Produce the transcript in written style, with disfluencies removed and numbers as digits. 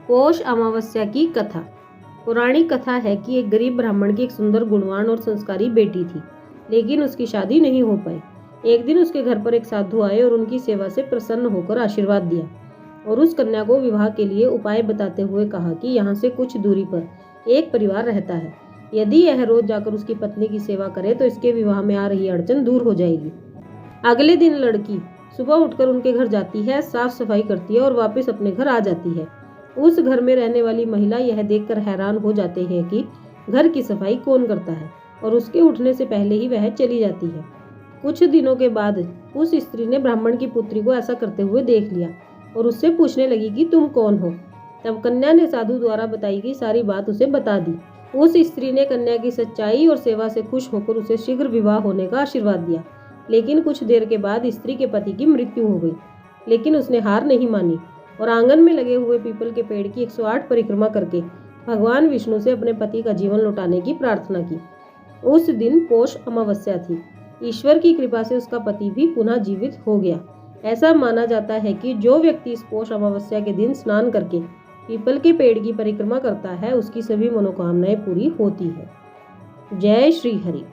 पौष अमावस्या की कथा। पौराणिक कथा है कि एक गरीब ब्राह्मण की एक सुंदर, गुणवान और संस्कारी बेटी थी, लेकिन उसकी शादी नहीं हो पाई। एक दिन उसके घर पर एक साधु आए और उनकी सेवा से प्रसन्न होकर आशीर्वाद दिया और उस कन्या को विवाह के लिए उपाय बताते हुए कहा कि यहाँ से कुछ दूरी पर एक परिवार रहता है। यदि यह रोज जाकर उसकी पत्नी की सेवा करे तो इसके विवाह में आ रही अड़चन दूर हो जाएगी। अगले दिन लड़की सुबह उठकर उनके घर जाती है, साफ सफाई करती है और वापस अपने घर आ जाती है। उस घर में रहने वाली महिला यह देखकर हैरान हो जाते हैं कि घर की सफाई कौन करता है, और उसके उठने से पहले ही वह चली जाती है। कुछ दिनों के बाद उस स्त्री ने ब्राह्मण की पुत्री को ऐसा करते हुए देख लिया और उससे पूछने लगी कि तुम कौन हो। तब कन्या ने साधु द्वारा बताई गई सारी बात उसे बता दी। उस स्त्री ने कन्या की सच्चाई और सेवा से खुश होकर उसे शीघ्र विवाह होने का आशीर्वाद दिया। लेकिन कुछ देर के बाद स्त्री के पति की मृत्यु हो गई, लेकिन उसने हार नहीं मानी और आंगन में लगे हुए पीपल के पेड़ की 108 परिक्रमा करके भगवान विष्णु से अपने पति का जीवन लौटाने की प्रार्थना की। उस दिन पौष अमावस्या थी। ईश्वर की कृपा से उसका पति भी पुनः जीवित हो गया। ऐसा माना जाता है कि जो व्यक्ति इस पौष अमावस्या के दिन स्नान करके पीपल के पेड़ की परिक्रमा करता है, उसकी सभी मनोकामनाएं पूरी होती है। जय श्री हरि।